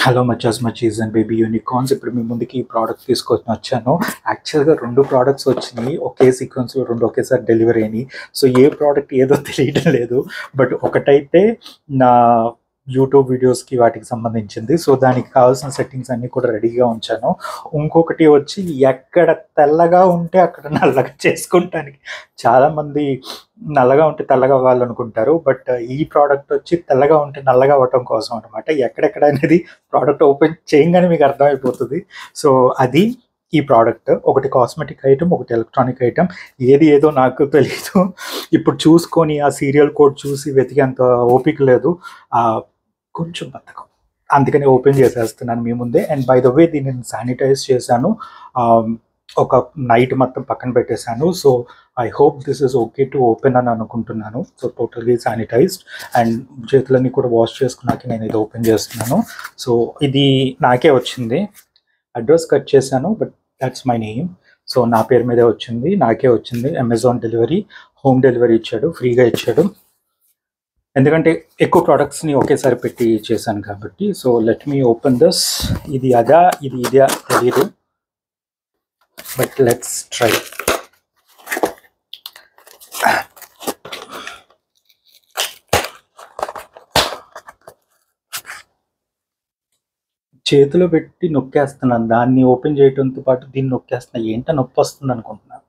Hello మచాస్ మచీస్ and baby unicorns. ఇప్పుడు మీ ముందుకి ఈ ప్రోడక్ట్ తీసుకొని వచ్చాను. యాక్చువల్గా 2 ప్రోడక్ట్స్ వచ్చినాయి, ఒకే సీక్వెన్స్లో 2 ఒకేసారి డెలివరీ అయినాయి. సో ఏ ప్రోడక్ట్ ఏదో తెలియడం లేదు. బట్ ఒకటైతే నా యూట్యూబ్ వీడియోస్కి వాటికి సంబంధించింది. సో దానికి కావాల్సిన సెట్టింగ్స్ అన్నీ కూడా రెడీగా ఉంచాను. ఇంకొకటి వచ్చి ఎక్కడ తెల్లగా ఉంటే అక్కడ నల్లగా చేసుకుంటానికి. చాలామంది నల్లగా ఉంటే తెల్లగా అవ్వాలనుకుంటారు. బట్ ఈ ప్రోడక్ట్ వచ్చి తెల్లగా ఉంటే నల్లగా అవ్వటం కోసం అనమాట. ఎక్కడెక్కడ అనేది ప్రోడక్ట్ ఓపెన్ చేయగానే మీకు అర్థమైపోతుంది. సో అది ఈ ప్రోడక్ట్. ఒకటి కాస్మెటిక్ ఐటమ్, ఒకటి ఎలక్ట్రానిక్ ఐటమ్. ఏది ఏదో నాకు తెలీదు. ఇప్పుడు చూసుకొని ఆ సీరియల్ కోడ్ చూసి వెతికేంత ఓపిక లేదు, కొంచెం బద్ధకం. అందుకని ఓపెన్ చేసేస్తున్నాను మీ ముందే. అండ్ బై ద వే దీన్ని నేను శానిటైజ్ చేశాను. ఒక నైట్ మొత్తం పక్కన పెట్టేశాను. So I hope this is okay to open అని అనుకుంటున్నాను. సో టోటల్గా శానిటైజ్డ్ అండ్ చేతులన్నీ కూడా వాష్ చేసుకున్నాక నేను ఇది ఓపెన్ చేస్తున్నాను. సో ఇది నాకే వచ్చింది. అడ్రస్ కట్ చేశాను, but that's my name. So నా పేరు మీదే వచ్చింది, నాకే వచ్చింది. అమెజాన్ డెలివరీ, హోమ్ డెలివరీ ఇచ్చాడు, ఫ్రీగా ఇచ్చాడు. ఎందుకంటే ఎక్కువ ప్రోడక్ట్స్ని ఒకేసారి పెట్టి చేశాను కాబట్టి. So let me open this. ఇది అదా ఇది ఇదా తెలియదు, బట్ లెట్స్ ట్రై. చేతిలో పెట్టి నొక్కేస్తున్నాను, దాన్ని ఓపెన్ చేయడంతో పాటు దీన్ని నొక్కేస్తున్నా. ఏంటో నొప్పి వస్తుంది అనుకుంటున్నాను.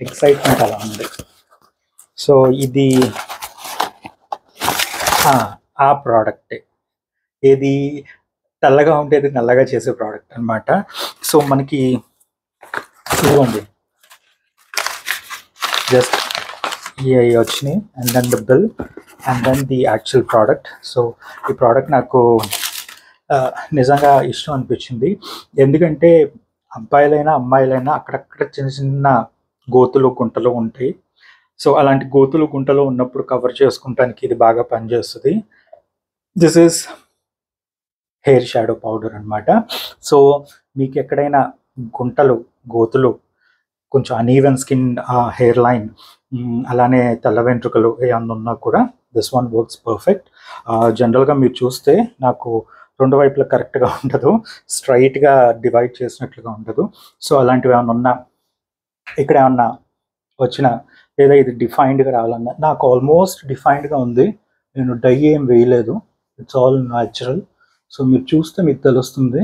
ఎక్సైట్మెంట్ అలా ఉంది. సో ఇది ఆ ప్రోడక్టే. ఏది తెల్లగా ఉండేది నల్లగా చేసే ప్రోడక్ట్ అనమాట. సో మనకి ఇదిగోండి, జస్ట్ ఇవి వచ్చినాయి and then the bill and then the actual product. So ఈ ప్రోడక్ట్ నాకు నిజంగా ఇష్టం అనిపించింది. ఎందుకంటే అబ్బాయిలైనా అమ్మాయిలైనా అక్కడక్కడ చిన్న చిన్న గోతులు గుంటలు ఉంటాయి. సో అలాంటి గోతులు గుంటలు ఉన్నప్పుడు కవర్ చేసుకుంటానికి ఇది బాగా పనిచేస్తుంది. This is hair shadow powder అనమాట. సో మీకు ఎక్కడైనా గుంటలు గోతులు, కొంచెం అనీవెన్ స్కిన్, హెయిర్ లైన్, అలానే తెల్ల వెంట్రుకలు ఏమన్నా ఉన్నా కూడా దిస్ వన్ వర్క్స్ పర్ఫెక్ట్. జనరల్గా మీరు చూస్తే నాకు 2 వైపులా కరెక్ట్గా ఉండదు, స్ట్రైట్గా డివైడ్ చేసినట్లుగా ఉండదు. సో అలాంటివి ఏమన్నా ఉన్నా, ఇక్కడ ఏమన్నా వచ్చినా, లేదా ఇది డిఫైన్డ్గా రావాలన్నా, నాకు ఆల్మోస్ట్ డిఫైన్డ్గా ఉంది. నేను డై ఏం వేయలేదు, ఇట్స్ ఆల్ న్యాచురల్. సో మీరు చూస్తే మీకు తెలుస్తుంది.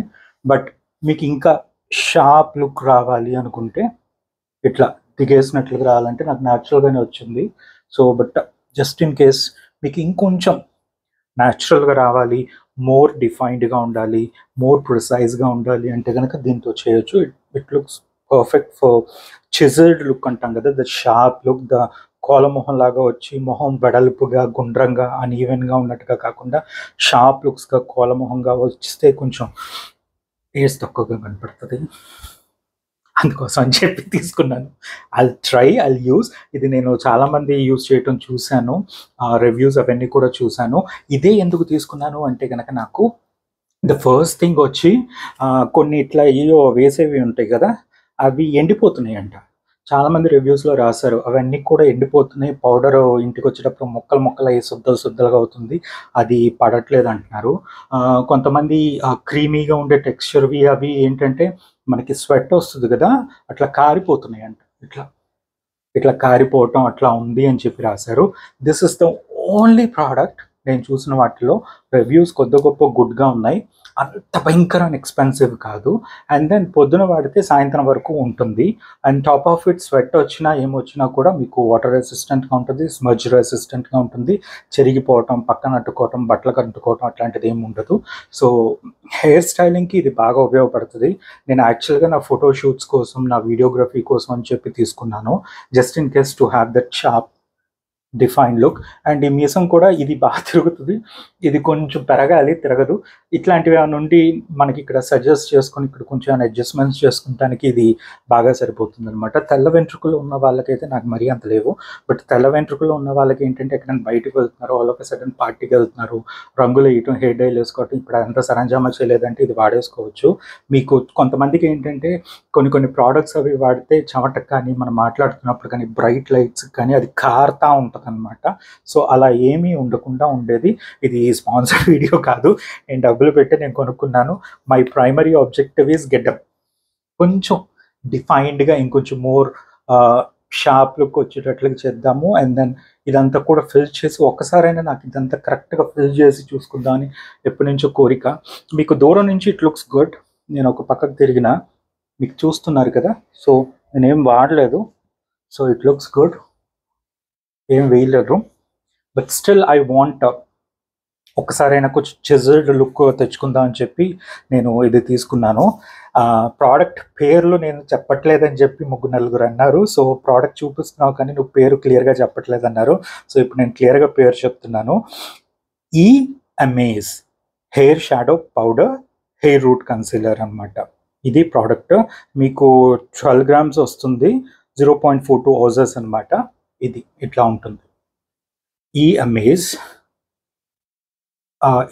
బట్ మీకు ఇంకా షార్ప్ లుక్ రావాలి అనుకుంటే, ఇట్లా దిగేసినట్లుగా రావాలంటే నాకు న్యాచురల్గానే వచ్చింది. So but just in case మీకు ఇంకొంచెం న్యాచురల్గా రావాలి, మోర్ డిఫైన్డ్గా ఉండాలి, మోర్ ప్రిసైజ్గా ఉండాలి అంటే కనుక దీంతో చేయొచ్చు. It looks perfect for chiselled look అంటాం కదా, ద షార్ప్ లుక్, ద కోలమొహం లాగా వచ్చి మొహం వెడల్పుగా గుండ్రంగా అన్ఈవెన్గా ఉన్నట్టుగా కాకుండా షార్ప్ లుక్స్గా కోలమొహంగా వస్తే కొంచెం ఏజ్ తక్కువగా కనపడుతుంది. అందుకోసం అని చెప్పి తీసుకున్నాను. I'll use. ఇది నేను చాలామంది యూస్ చేయటం చూశాను, రివ్యూస్ అవన్నీ కూడా చూశాను. ఇదే ఎందుకు తీసుకున్నాను అంటే కనుక నాకు ద ఫస్ట్ థింగ్ వచ్చి కొన్ని ఇట్లా ఏవో వేసేవి ఉంటాయి కదా, అవి ఎండిపోతున్నాయి అంట. చాలామంది రివ్యూస్లో రాశారు అవన్నీ కూడా ఎండిపోతున్నాయి, పౌడర్ ఇంటికి వచ్చేటప్పుడు ముక్కలు అయ్యి శుద్ధలుగా అవుతుంది, అది పడట్లేదు అంటున్నారు. కొంతమంది క్రీమీగా ఉండే టెక్స్చర్వి అవి ఏంటంటే మనకి స్వెట్ వస్తుంది కదా, అట్లా కారిపోతున్నాయి అంట. ఇట్లా కారిపోవటం అట్లా ఉంది అని చెప్పి రాశారు. This is the only product నేను చూసిన వాటిలో. రివ్యూస్ కొద్ది గొప్ప గుడ్గా ఉన్నాయి, అంత భయంకరమైన ఎక్స్పెన్సివ్ కాదు. అండ్ దెన్ పొద్దున వాడితే సాయంత్రం వరకు ఉంటుంది. And top of it sweat వచ్చినా ఏమొచ్చినా కూడా మీకు వాటర్ రెసిస్టెంట్గా ఉంటుంది, స్మజ్ రెసిస్టెంట్గా ఉంటుంది. చెరిగిపోవటం, పక్కన అట్టుకోవటం, బట్టలకు అంటుకోవటం అట్లాంటిది ఏమి ఉండదు. సో హెయిర్ స్టైలింగ్కి ఇది బాగా ఉపయోగపడుతుంది. నేను యాక్చువల్గా నా ఫోటో షూట్స్ కోసం, నా వీడియోగ్రఫీ కోసం అని చెప్పి తీసుకున్నాను, just in case to have that sharp define look. And ఈ మీసం కూడా ఇది బాగా తిరుగుతుంది, ఇది కొంచెం పెరగాలి, తిరగదు. ఇట్లాంటివి నుండి మనకి ఇక్కడ సజెస్ట్ చేసుకొని ఇక్కడ కొంచెం అడ్జస్ట్మెంట్స్ చేసుకుంటానికి ఇది బాగా సరిపోతుంది అనమాట. తెల్ల వెంట్రుకలు ఉన్న వాళ్ళకైతే నాకు మరీ అంత లేవు, బట్ తెల్ల వెంట్రుకలు ఉన్న వాళ్ళకి ఏంటంటే ఎక్కడైనా బయటకు వెళ్తున్నారు, ఆల్ ఆఫ్ ఎ సడన్ పార్టీకి వెళ్తున్నారు, రంగులు వేయటం, హెయిర్ డైలు వేసుకోవటం, ఇప్పుడు అంతా సరంజామా చేయలేదంటే ఇది వాడేసుకోవచ్చు. మీకు కొంతమందికి ఏంటంటే కొన్ని ప్రోడక్ట్స్ అవి వాడితే చెమటకు కానీ మనం మాట్లాడుతున్నప్పుడు కానీ బ్రైట్ లైట్స్ కానీ అది కారుతూ ఉంటుంది అనమాట. సో అలా ఏమీ ఉండకుండా ఉండేది. ఇది స్పాన్సర్డ్ వీడియో కాదు, నేను డబ్బులు పెట్టి నేను కొనుక్కున్నాను. My primary objective is getup కొంచెం డిఫైన్డ్గా ఇంకొంచెం మోర్ షార్ప్ లుక్ వచ్చేటట్లుగా చేద్దాము. అండ్ దెన్ ఇదంతా కూడా ఫిల్ చేసి ఒక్కసారైనా నాకు ఇదంతా కరెక్ట్గా ఫిల్ చేసి చూసుకుందామని ఎప్పటి నుంచో కోరిక. మీకు దూరం నుంచి ఇట్ లుక్స్ గుడ్. నేను ఒక పక్కకు తిరిగిన మీకు చూస్తున్నారు కదా, సో నేనేం వాడలేదు. సో ఇట్ లుక్స్ గుడ్, ఏం వేయలేదు. బట్ స్టిల్ ఐ వాంట్ ఒక్కసారైనా కొంచెం చిజల్డ్ లుక్ తెచ్చుకుందాం అని చెప్పి నేను ఇది తీసుకున్నాను. ప్రోడక్ట్ పేర్లు నేను చెప్పట్లేదని చెప్పి 3-4 అన్నారు. సో ప్రోడక్ట్ చూపిస్తున్నావు కానీ నువ్వు పేరు క్లియర్గా చెప్పట్లేదు అన్నారు. సో ఇప్పుడు నేను క్లియర్గా పేరు చెప్తున్నాను. ఈ amaze hair shadow powder hair route concealer అనమాట. ఇది ప్రోడక్ట్ మీకు 12 grams వస్తుంది, 0.42 ounces అనమాట. ఇది ఇట్లా ఉంటుంది. ఈ అమేజ్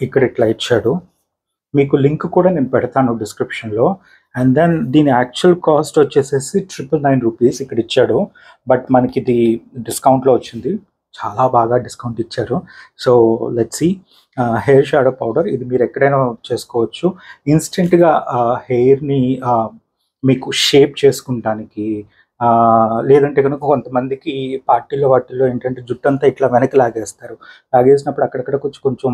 ఇక్కడ ఇట్లా ఇచ్చాడు. మీకు లింక్ కూడా నేను పెడతాను డిస్క్రిప్షన్లో. అండ్ దెన్ దీని యాక్చువల్ కాస్ట్ వచ్చేసేసి 999 రూపీస్ ఇక్కడ ఇచ్చాడు. బట్ మనకి ఇది డిస్కౌంట్లో వచ్చింది, చాలా బాగా డిస్కౌంట్ ఇచ్చారు. So let's see. Hair shadow powder ఇది మీరు ఎక్కడైనా చేసుకోవచ్చు. ఇన్స్టెంట్గా హెయిర్ని మీకు షేప్ చేసుకుంటానికి, లేదంటే కనుక కొంతమందికి పార్టీలో వాటిల్లో ఏంటంటే జుట్టు అంతా ఇట్లా వెనక్కి లాగేస్తారు. లాగేసినప్పుడు అక్కడక్కడ కొంచెం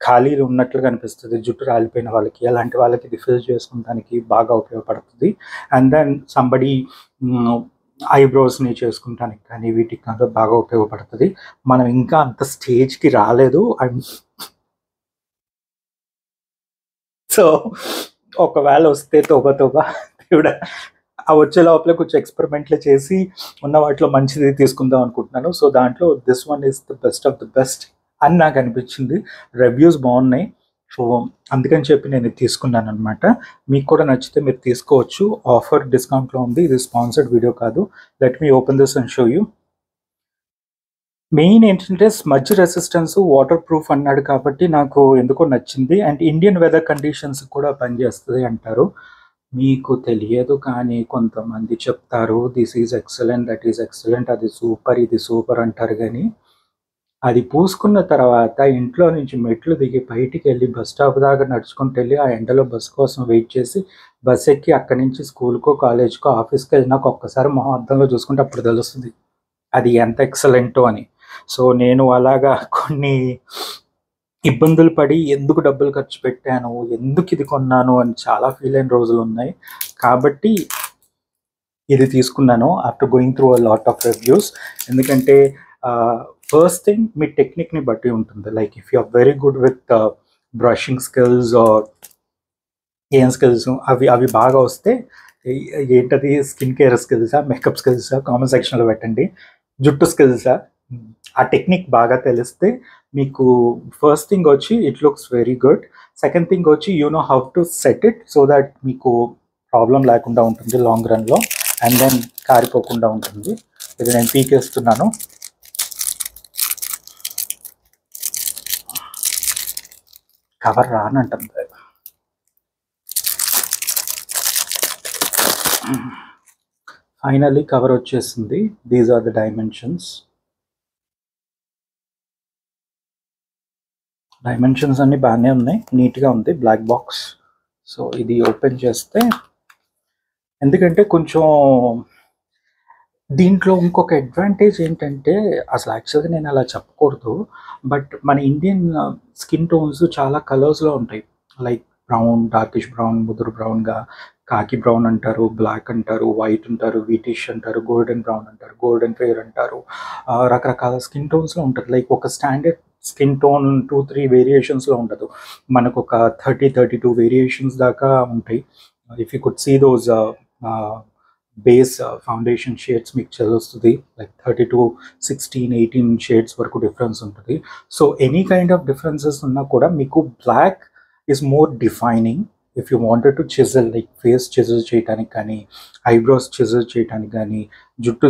ఖాళీలు ఉన్నట్లుగా అనిపిస్తుంది జుట్టు రాలిపోయిన వాళ్ళకి. అలాంటి వాళ్ళకి ఇది ఫిల్ చేసుకుంటానికి బాగా ఉపయోగపడుతుంది. అండ్ దెన్ సంబడి ఐబ్రోస్ని చేసుకుంటానికి కానీ వీటికి కనుక బాగా ఉపయోగపడుతుంది. మనం ఇంకా అంత స్టేజ్కి రాలేదు. సో ఒకవేళ వస్తే తోబా దేవుడా, ఆ వచ్చే లోపల కొంచెం ఎక్స్పెరిమెంట్లు చేసి ఉన్న వాటిలో మంచిది తీసుకుందాం అనుకుంటున్నాను. సో దాంట్లో this one is the best of the best అని నాకు అనిపించింది. రివ్యూస్ బాగున్నాయి. సో అందుకని చెప్పి నేను ఇది తీసుకున్నాను అనమాట. మీకు కూడా నచ్చితే మీరు తీసుకోవచ్చు. ఆఫర్ డిస్కౌంట్లో ఉంది. ఇది స్పాన్సర్డ్ వీడియో కాదు. Let me open this and show you. Main ఏంటంటే స్మజ్ రెసిస్టెన్స్, వాటర్ ప్రూఫ్ అన్నాడు కాబట్టి నాకు ఎందుకో నచ్చింది. అండ్ ఇండియన్ వెదర్ కండిషన్స్ కూడా పనిచేస్తుంది అంటారు. మీకు తెలియదు కానీ కొంతమంది చెప్తారు this is excellent, that is excellent, అది సూపర్, ఇది సూపర్ అంటారు. కానీ అది పూసుకున్న తర్వాత ఇంట్లో నుంచి మెట్లు దిగి బయటికి వెళ్ళి బస్ స్టాప్ దాకా నడుచుకుంటూ వెళ్ళి ఆ ఎండలో బస్ కోసం వెయిట్ చేసి బస్ ఎక్కి అక్కడి నుంచి స్కూల్కో కాలేజ్కో ఆఫీస్కి వెళ్ళినాక ఒక్కసారి మొహం అద్దంలో చూసుకుంటే అప్పుడు తెలుస్తుంది అది ఎంత ఎక్సలెంటో అని. సో నేను అలాగా కొన్ని ఇబ్బందులు పడి ఎందుకు డబ్బులు ఖర్చు పెట్టాను, ఎందుకు ఇది కొన్నాను అని చాలా ఫీల్ అయిన రోజులు ఉన్నాయి. కాబట్టి ఇది తీసుకున్నాను after going through a lot of reviews. ఎందుకంటే ఫస్ట్ థింగ్ మీ టెక్నిక్ని బట్టి ఉంటుంది. Like if you are very good with brushing skills or ఏం స్కిల్స్ అవి బాగా వస్తే ఏంటది స్కిన్ కేర్ స్కిల్సా, మేకప్ స్కిల్సా కామెంట్ సెక్షన్లో పెట్టండి. జుట్టు స్కిల్సా, ఆ టెక్నిక్ బాగా తెలిస్తే మీకు ఫస్ట్ థింగ్ వచ్చి it looks very good. Second thing వచ్చి you know how to set it so that మీకు ప్రాబ్లం లేకుండా ఉంటుంది లాంగ్ రన్లో. అండ్ దెన్ కారిపోకుండా ఉంటుంది. ఇది నేను పీకేస్తున్నాను. కవర్ రానంటుంది. ఫైనల్లీ కవర్ వచ్చేసింది. These are the dimensions. Dimensions అన్నీ బాగానే ఉన్నాయి, నీట్గా ఉంది, బ్లాక్ బాక్స్. సో ఇది ఓపెన్ చేస్తే, ఎందుకంటే కొంచెం దీంట్లో ఇంకొక అడ్వాంటేజ్ ఏంటంటే అసలు యాక్చువల్గా నేను అలా చెప్పకూడదు, బట్ మన ఇండియన్ స్కిన్ టోన్స్ చాలా కలర్స్లో ఉంటాయి. లైక్ బ్రౌన్, డార్కిష్ బ్రౌన్, ముదురు బ్రౌన్గా, కాకి బ్రౌన్ అంటారు, బ్లాక్ అంటారు, వైట్ అంటారు, వీటిష్ అంటారు, గోల్డెన్ బ్రౌన్ అంటారు, గోల్డెన్ ఫెయిర్ అంటారు. రకరకాల స్కిన్ టోన్స్లో ఉంటుంది. లైక్ ఒక స్టాండర్డ్ స్కిన్ టోన్ 2-3 వేరియేషన్స్లో ఉండదు. మనకు ఒక 30-32 వేరియేషన్స్ దాకా ఉంటాయి. If you could see those base foundation shades మీకు తెలుస్తుంది. లైక్ 32-16-18 షేడ్స్ వరకు డిఫరెన్స్ ఉంటుంది. So any kind of differences ఉన్నా కూడా మీకు black is more defining. If you wanted to chisel, like face chisel చేయడానికి కానీ, ఐబ్రోస్ చిజల్ చేయడానికి కానీ, జుట్టు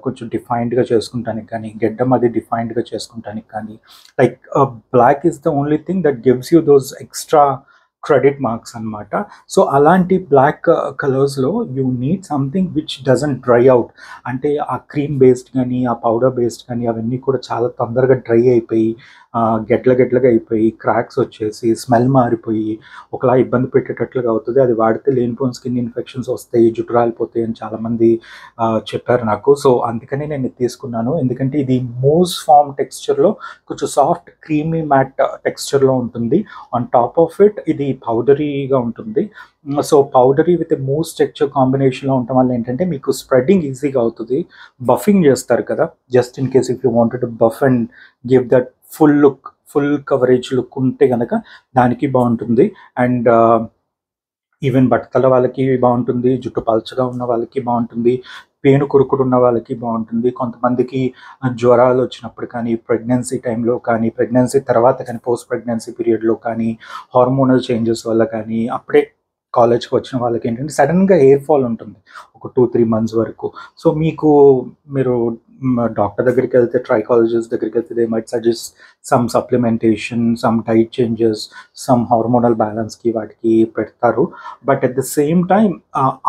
కొంచెం డిఫైన్డ్గా చేసుకుంటానికి కానీ, గెడ్డం అది డిఫైన్డ్గా చేసుకుంటానికి కానీ, like black is the only thing that gives you those extra credit marks అనమాట. సో అలాంటి బ్లాక్ కలర్స్లో you need something which doesn't dry out. అంటే ఆ క్రీమ్ బేస్డ్ కానీ ఆ పౌడర్ బేస్డ్ కానీ అవన్నీ కూడా చాలా తొందరగా డ్రై అయిపోయి గెట్లగా అయిపోయి క్రాక్స్ వచ్చేసి స్మెల్ మారిపోయి ఒకలా ఇబ్బంది పెట్టేటట్లుగా అవుతుంది. అది వాడితే లేనిపోయిన స్కిన్ ఇన్ఫెక్షన్స్ వస్తాయి, జుట్టు రాలిపోతాయి అని చాలామంది చెప్పారు నాకు. సో అందుకని నేను ఇది తీసుకున్నాను. ఎందుకంటే ఇది మూస్ ఫామ్ టెక్స్చర్లో కొంచెం సాఫ్ట్ క్రీమీ మ్యాట్ టెక్స్చర్లో ఉంటుంది. ఆన్ టాప్ ఆఫ్ ఇట్ ఇది పౌడరీగా ఉంటుంది. So powdery with Moose texture కాంబినేషన్లో ఉండటం వల్ల ఏంటంటే మీకు స్ప్రెడ్డింగ్ ఈజీగా అవుతుంది. బఫింగ్ చేస్తారు కదా, just in case if you wanted to buff and give that full look, full coverage look ఉంటే కనుక దానికి బాగుంటుంది. అండ్ ఈవెన్ బట్టతల వాళ్ళకి బాగుంటుంది, జుట్టు పల్చగా ఉన్న వాళ్ళకి బాగుంటుంది, పేను కురుకుడు ఉన్న వాళ్ళకి బాగుంటుంది. కొంతమందికి జ్వరాలు వచ్చినప్పుడు కానీ, ప్రెగ్నెన్సీ టైంలో కానీ, ప్రెగ్నెన్సీ తర్వాత కానీ, పోస్ట్ ప్రెగ్నెన్సీ పీరియడ్లో కానీ, హార్మోనల్ చేంజెస్ వల్ల కానీ, అప్పుడే కాలేజ్కి వచ్చిన వాళ్ళకి ఏంటంటే సడన్గా హెయిర్ ఫాల్ ఉంటుంది ఒక 2-3 months వరకు. సో మీరు డాక్టర్ దగ్గరికి వెళ్తే, ట్రైకాలజిస్ట్ దగ్గరికి వెళ్తే they might suggest some supplementation, some diet changes, some hormonal బ్యాలెన్స్కి వాటికి పెడతారు. But at the same time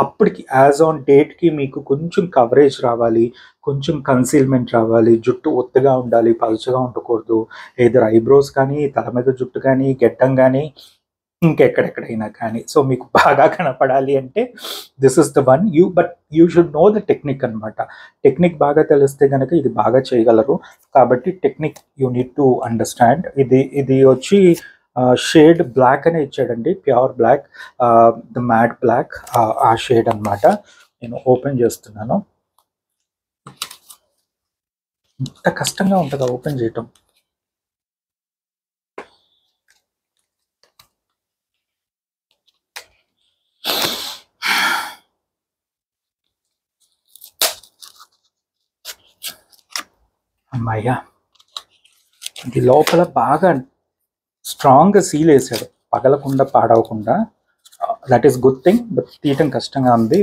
అప్పటికి యాజ్ ఆన్ డేట్కి మీకు కొంచెం కవరేజ్ రావాలి, కొంచెం కన్సీల్మెంట్ రావాలి, జుట్టు ఒత్తుగా ఉండాలి, పలుచగా ఉండకూడదు. ఏదర్ ఐబ్రోస్ కానీ, తల మీద జుట్టు కానీ, గెడ్డం కానీ, ఇంకెక్కడెక్కడైనా కానీ. సో మీకు బాగా కనపడాలి అంటే this is the one. But you should know the technique అనమాట. టెక్నిక్ బాగా తెలిస్తే కనుక ఇది బాగా చేయగలరు. కాబట్టి technique you need to understand. ఇది వచ్చి షేడ్ బ్లాక్ అనే ఇచ్చాడండి, pure black, the matte black, ఆ షేడ్ అనమాట. నేను ఓపెన్ చేస్తున్నాను. ఇంత కష్టంగా ఉంటుందా ఓపెన్ చేయటం? అమ్మాయ్యా, ఇది లోపల బాగా స్ట్రాంగ్గా సీల్ వేసాడు, పగలకుండా పాడవకుండా. That is good thing. But తీయటం కష్టంగా ఉంది.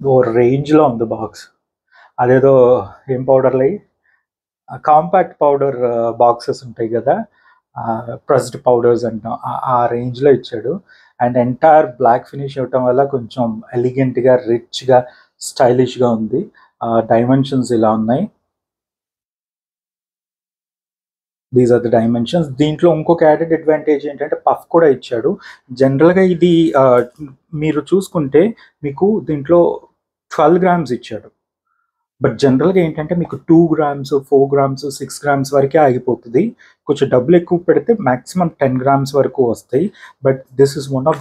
ఓ రేంజ్లో ఉంది బాక్స్. అదేదో ఏం పౌడర్లు అయ్యి, కాంపాక్ట్ పౌడర్ బాక్సెస్ ఉంటాయి కదా, ప్రెస్డ్ పౌడర్స్ అంటాం, ఆ రేంజ్లో ఇచ్చాడు. అండ్ ఎంటైర్ బ్లాక్ ఫినిష్ ఇవ్వటం వల్ల కొంచెం ఎలిగెంట్గా, రిచ్గా, స్టైలిష్గా ఉంది. డైమెన్షన్స్ ఇలా ఉన్నాయి. These are the dimensions. దీంట్లో ఇంకొక యాడెడ్ అడ్వాంటేజ్ ఏంటంటే పఫ్ కూడా ఇచ్చాడు. జనరల్గా ఇది మీరు చూసుకుంటే మీకు దీంట్లో 12 grams ఇచ్చాడు. బట్ జనరల్గా ఏంటంటే మీకు 2 grams, 4 grams, 6 grams వరకే ఆగిపోతుంది. కొంచెం డబ్బులు ఎక్కువ పెడితే మ్యాక్సిమం 10 grams వరకు వస్తాయి. But this is one of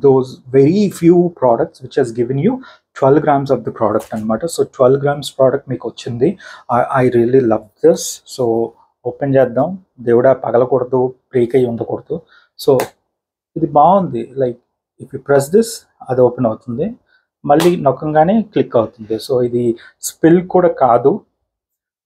those very few products which has given you 12 grams of the product అనమాట. సో 12 grams ప్రోడక్ట్ మీకు వచ్చింది. I really love this. So open చేద్దాం. దేవుడా, పగలకూడదు, బ్రేక్ అయ్యి ఉండకూడదు. సో ఇది బాగుంది. Like if you press this, అది ఓపెన్ అవుతుంది, మళ్ళీ నొక్కంగానే క్లిక్ అవుతుంది. సో ఇది స్పిల్ కూడా కాదు.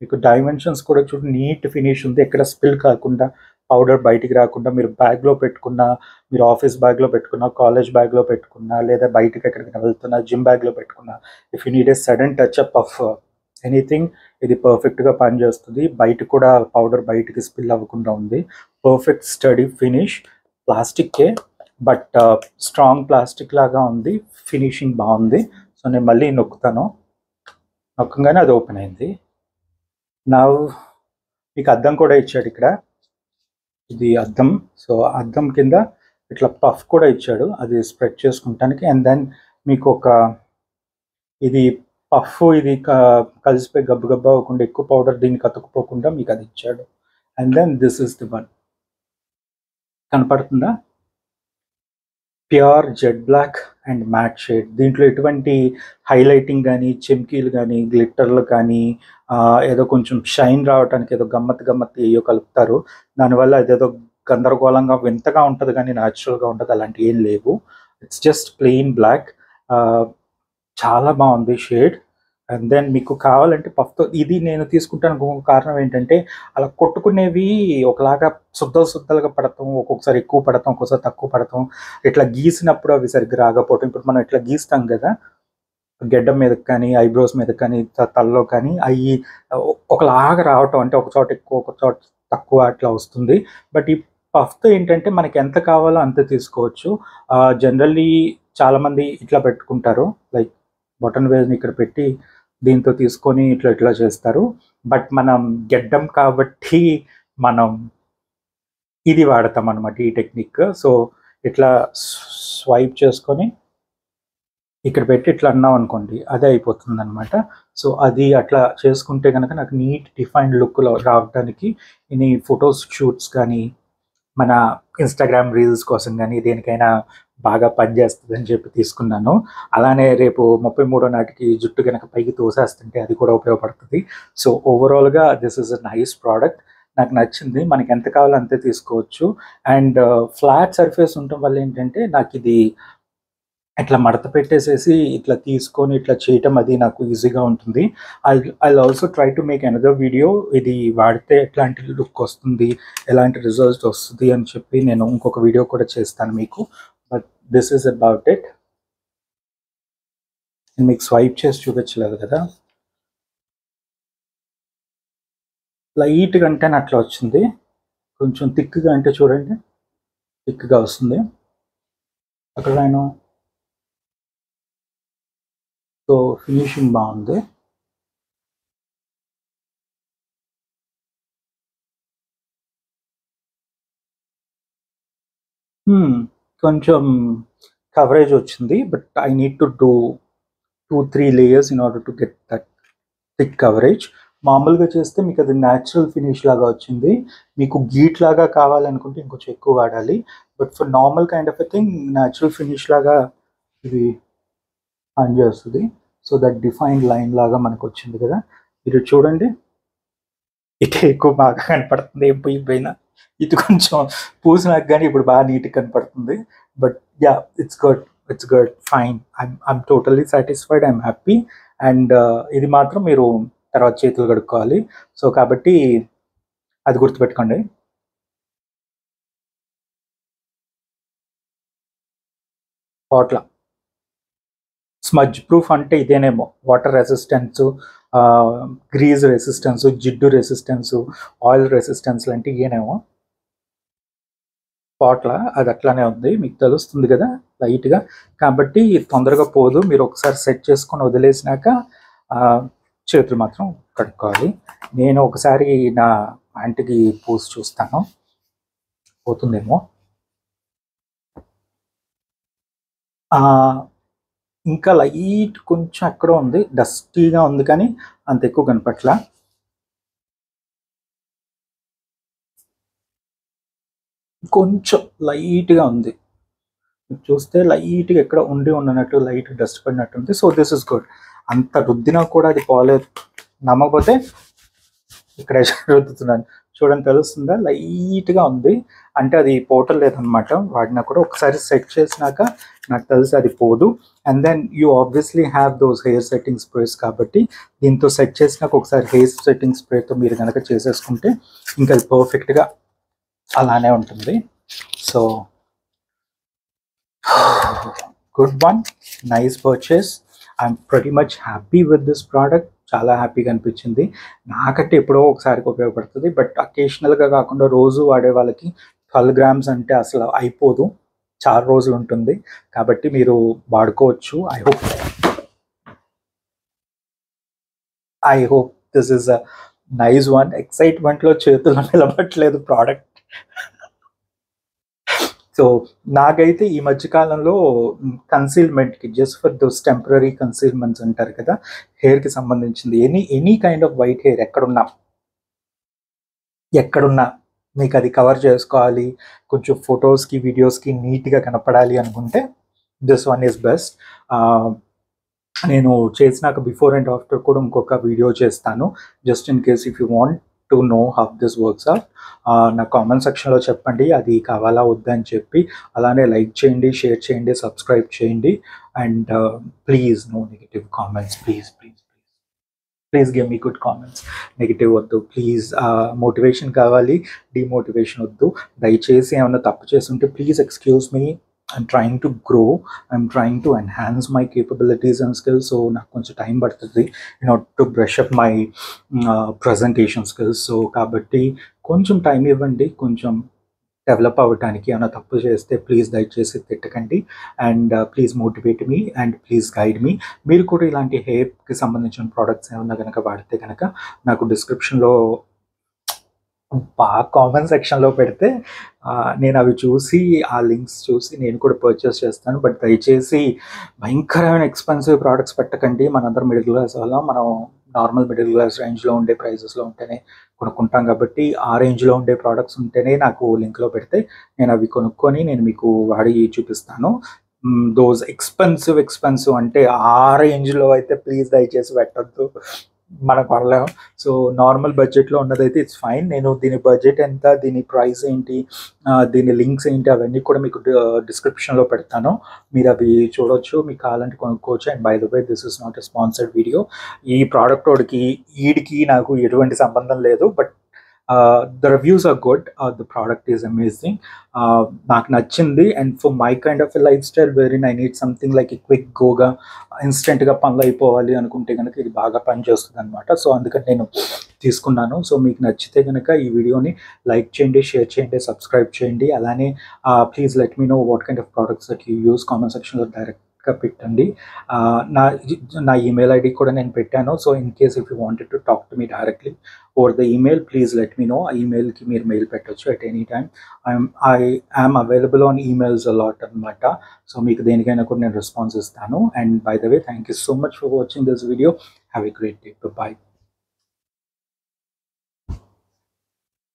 మీకు డైమెన్షన్స్ కూడా చూడు, నీట్ ఫినిష్ ఉంది. ఎక్కడ స్పిల్ కాకుండా, పౌడర్ బయటికి రాకుండా, మీరు బ్యాగ్లో పెట్టుకున్నా, మీరు ఆఫీస్ బ్యాగ్లో పెట్టుకున్నా, కాలేజ్ బ్యాగ్లో పెట్టుకున్నా, లేదా బయటకి ఎక్కడికైనా వెళ్తున్నా, జిమ్ బ్యాగ్లో పెట్టుకున్నా, if you need a sudden touch up of anything, ఇది పర్ఫెక్ట్గా పనిచేస్తుంది. బయట కూడా పౌడర్ బయటికి స్పిల్ అవ్వకుండా ఉంది. Perfect sturdy finish. ప్లాస్టిక్కే, బట్ స్ట్రాంగ్ ప్లాస్టిక్ లాగా ఉంది. ఫినిషింగ్ బాగుంది. సో నేను మళ్ళీ నొక్కుతాను. నొక్కగానే అది ఓపెన్ అయింది. నా మీకు అద్దం కూడా ఇచ్చాడు ఇక్కడ. ఇది అద్దం. సో అద్దం కింద ఇట్లా పఫ్ కూడా ఇచ్చాడు, అది స్ప్రెడ్ చేసుకుంటానికి. అండ్ దెన్ మీకు ఒక ఇది పఫ్, ఇది కలిసిపోయి గబ్బు గబ్బు అవ్వకుండా, ఎక్కువ పౌడర్ దీనికి అతుక్కుపోకుండా మీకు అది ఇచ్చాడు. And then this is the one. కనపడుతుందా? Pure jet black and matte shade. దీంట్లో ఎటువంటి హైలైటింగ్ కానీ, చెమ్కీలు కానీ, గ్లిట్టర్లు కానీ, ఏదో కొంచెం షైన్ రావడానికి ఏదో గమ్మత్తు ఏయో కలుపుతారు. దానివల్ల అదేదో గందరగోళంగా వింతగా ఉంటుంది కానీ న్యాచురల్గా ఉంటుంది. అలాంటివి ఏం లేవు. It's just plain black. చాలా బాగుంది షేడ్. అండ్ దెన్ మీకు కావాలంటే పఫ్తో ఇది నేను తీసుకుంటానికి ఇంకొక కారణం ఏంటంటే, అలా కొట్టుకునేవి ఒకలాగా శుద్ధలుగా పడతాం, ఒక్కొక్కసారి ఎక్కువ పడతాం, ఒక్కొక్కసారి తక్కువ పడతాం. ఇట్లా గీసినప్పుడు అవి సరిగ్గా రాకపోవటం. ఇప్పుడు మనం ఇట్లా గీస్తాం కదా, గెడ్డం మీదకి కానీ, ఐబ్రోస్ మీద కానీ, తలలో కానీ, అవి ఒకలాగా రావటం, అంటే ఒక చోట ఎక్కువ, ఒక చోట తక్కువ అట్లా వస్తుంది. బట్ ఈ పఫ్తో ఏంటంటే మనకి ఎంత కావాలో అంత తీసుకోవచ్చు. జనరల్లీ చాలామంది ఇట్లా పెట్టుకుంటారు, లైక్ బటన్ వేస్ని ఇక్కడ పెట్టి దీంతో తీసుకొని ఇట్లా ఇట్లా చేస్తారు. బట్ మనం గెడ్డం కాబట్టి మనం ఇది వాడతాం అనమాట, ఈ టెక్నిక్. సో ఇట్లా స్వైప్ చేసుకొని ఇక్కడ పెట్టి ఇట్లా అన్నాం అనుకోండి, అదే అయిపోతుంది అనమాట. సో అది అట్లా చేసుకుంటే కనుక నాకు నీట్ డిఫైన్డ్ లుక్లో రావడానికి ఈ ఫొటోస్ షూట్స్ కానీ మన ఇన్స్టాగ్రామ్ రీల్స్ కోసం కానీ దేనికైనా బాగా పనిచేస్తుందని చెప్పి తీసుకున్నాను. అలానే రేపు 33 నాటికి జుట్టు కనుక పైకి తోసేస్తుంటే అది కూడా ఉపయోగపడుతుంది. సో ఓవరాల్గా this is a nice product, నాకు నచ్చింది. మనకి ఎంత కావాలో అంతే తీసుకోవచ్చు. అండ్ ఫ్లాట్ సర్ఫేస్ ఉండటం వల్ల ఏంటంటే నాకు ఇది ఇట్లా మడత పెట్టేసేసి ఇట్లా తీసుకొని ఇట్లా చేయటం అది నాకు ఈజీగా ఉంటుంది. I also try to make another video, ఇది వాడితే ఎట్లాంటి లుక్ వస్తుంది, ఎలాంటి రిజల్ట్ వస్తుంది అని చెప్పి నేను ఇంకొక వీడియో కూడా చేస్తాను మీకు. But this is about it. నేను మీకు స్వైప్ చేసి చూపించలేదు కదా, లైట్గా అంటే అట్లా వచ్చింది. కొంచెం థిక్గా అంటే చూడండి, థిక్గా వస్తుంది అక్కడ నేను. సో ఫినిషింగ్ బాగుంది. కొంచెం కవరేజ్ వచ్చింది, but I need to do 2-3 layers in order to get that thick coverage. మామూలుగా చేస్తే మీకు అది న్యాచురల్ ఫినిష్ లాగా వచ్చింది. మీకు గీట్ లాగా కావాలనుకుంటే ఇంకొంచెం ఎక్కువ వాడాలి. But for normal kind of a thing natural finish లాగా ఇది పనిచేస్తుంది. సో దట్ డిఫైన్డ్ లైన్ లాగా మనకు వచ్చింది కదా, మీరు చూడండి. ఇటే ఎక్కువ బాగా కనపడుతుంది, ఏం పోయిపోయినా. ఇది కొంచెం పూసినాక కానీ ఇప్పుడు బాగా నీట్గా కనపడుతుంది. But yeah, it's good fine. I'm totally satisfied, I'm happy. And ఇది మాత్రం మీరు తర్వాత చేతులు కడుక్కోవాలి. సో కాబట్టి అది గుర్తుపెట్టుకోండి. వాటర్ స్మజ్ ప్రూఫ్ అంటే ఇదేనేమో, వాటర్ రెసిస్టెన్స్, గ్రీజ్ రెసిస్టెన్స్, జిడ్డు రెసిస్టెన్స్, ఆయిల్ రెసిస్టెన్స్ లాంటి ఇవేనేమో. పాట్ల అది అట్లానే ఉంది, మీకు తెలుస్తుంది కదా లైట్గా. కాబట్టి తొందరగా పోదు. మీరు ఒకసారి సెట్ చేసుకొని వదిలేసినాక చేతులు మాత్రం కడుక్కోవాలి. నేను ఒకసారి నా ఆంటీకి పూసి చూస్తాను, పోతుందేమో. ఇంకా లైట్ కొంచెం ఎక్కడో ఉంది, డస్టీగా ఉంది, కానీ అంత ఎక్కువ కనపట్ల. కొంచెం లైట్గా ఉంది, చూస్తే లైట్గా ఎక్కడ ఉన్నట్టు లైట్ డస్ట్ పడినట్టు ఉంది. So this is good. అంత రుద్దినా కూడా అది పోలేదు. నమ్మకపోతే ఇక్కడ రుద్దుతున్నాను చూడండి, తెలుస్తుందా? లైట్గా ఉంది అంటే అది పోవటం లేదనమాట. వాడినా కూడా ఒకసారి సెట్ చేసినాక నాకు తెలిసి అది పోదు. And then you obviously have those hair setting sprays, కాబట్టి దీంతో సెట్ చేసినాక ఒకసారి హెయిర్ సెట్టింగ్ స్ప్రేతో మీరు కనుక చేసేసుకుంటే ఇంకా అది పర్ఫెక్ట్గా అలానే ఉంటుంది. So good one, nice purchase. I'm pretty much happy with this product. చాలా హ్యాపీగా అనిపించింది. నాకంటే ఎప్పుడో ఒకసారికి ఉపయోగపడుతుంది, బట్ అకేషనల్గా కాకుండా రోజు వాడే వాళ్ళకి 12 grams అంటే అసలు అయిపోదు, చాలా రోజులు ఉంటుంది. కాబట్టి మీరు వాడుకోవచ్చు. I hope this is a nice one. ఎక్సైట్మెంట్లో చేతుల్లో నిలబట్టలేదు ప్రోడక్ట్. సో నాకైతే ఈ మధ్యకాలంలో కన్సీల్మెంట్కి, just for those temporary concealments అంటారు కదా, హెయిర్కి సంబంధించింది any kind of white hair ఎక్కడున్నా మీకు అది కవర్ చేసుకోవాలి, కొంచెం ఫొటోస్కి వీడియోస్కి నీట్గా కనపడాలి అనుకుంటే దిస్ వన్ ఈజ్ బెస్ట్. నేను చేసినాక బిఫోర్ అండ్ ఆఫ్టర్ కూడా ఇంకొక వీడియో చేస్తాను, just in case if you want to know how this works out. నా కామెంట్ సెక్షన్లో చెప్పండి అది కావాలా వద్దా అని చెప్పి. అలానే లైక్ చేయండి, షేర్ చేయండి, సబ్స్క్రైబ్ చేయండి. And please no negative comments, please give me good comments. Negative వద్దు ప్లీజ్. మోటివేషన్ కావాలి, డిమోటివేషన్ వద్దు. దయచేసి ఏమైనా తప్పు చేసి ఉంటే please excuse me. I'm trying to grow, I'm trying to enhance my capabilities and skills. So నాకు కొంచెం టైం పడుతుంది to brush up my presentation skills. So కాబట్టి కొంచెం టైం ఇవ్వండి, కొంచెం డెవలప్ అవ్వటానికి. ఏమైనా తప్పు చేస్తే ప్లీజ్ దయచేసి తిట్టకండి. And please motivate me and please guide me. మీరు కూడా ఇలాంటి హెయిర్కి సంబంధించిన ప్రోడక్ట్స్ ఏమన్నా కనుక వాడితే కనుక నాకు డిస్క్రిప్షన్లో బాగా కామెంట్ సెక్షన్లో పెడితే నేను అవి చూసి ఆ లింక్స్ చూసి నేను కూడా పర్చేస్ చేస్తాను. బట్ దయచేసి భయంకరమైన ఎక్స్పెన్సివ్ ప్రోడక్ట్స్ పెట్టకండి. మనందరం మిడిల్ క్లాస్ వల్ల మనం నార్మల్ మిడిల్ క్లాస్ రేంజ్లో ఉండే ప్రైజెస్లో ఉంటేనే కొనుక్కుంటాం కాబట్టి ఆ రేంజ్లో ఉండే ప్రోడక్ట్స్ ఉంటేనే నాకు లింక్లో పెడితే నేను అవి కొనుక్కొని నేను మీకు వాడి చూపిస్తాను. దోస్ ఎక్స్పెన్సివ్ అంటే ఆ రేంజ్లో అయితే ప్లీజ్ దయచేసి పెట్టద్దు, మనకు పడలేము. సో నార్మల్ బడ్జెట్లో ఉన్నదైతే ఇట్స్ ఫైన్. నేను దీని బడ్జెట్ ఎంత, దీని ప్రైస్ ఏంటి, దీని లింక్స్ ఏంటి అవన్నీ కూడా మీకు డిస్క్రిప్షన్లో పెడతాను. మీరు అవి చూడొచ్చు, మీకు కావాలంటే కొనుక్కోవచ్చు. And by the way this is not a sponsored video. ఈ ప్రోడక్ట్ వీడికి నాకు ఎటువంటి సంబంధం లేదు. But the reviews are good. The product is amazing. నాకు నచ్చింది. And for my kind of lifestyle very I need something like a quick గోగా ఇన్స్టెంట్గా పనులు అయిపోవాలి అనుకుంటే కనుక ఇది బాగా పనిచేస్తుంది అనమాట. సో అందుకని నేను తీసుకున్నాను. సో మీకు నచ్చితే కనుక ఈ వీడియోని లైక్ చేయండి, షేర్ చేయండి, సబ్స్క్రైబ్ చేయండి. అలానే please let me know what kind of products that you use. Comment సెక్షన్లో డైరెక్ట్గా పెట్టండి. నా ఈమెయిల్ ఐడి కూడా నేను పెట్టాను. So in case if you wanted to talk to me directly over the email, please let me know. ఆ ఈమెయిల్కి మీరు మెయిల్ పెట్టవచ్చు at any time. I am available on emails a lot అనమాట. సో మీకు దేనికైనా కూడా నేను రెస్పాన్స్ ఇస్తాను. And by the way thank you so much for watching this video. Have a great day. By.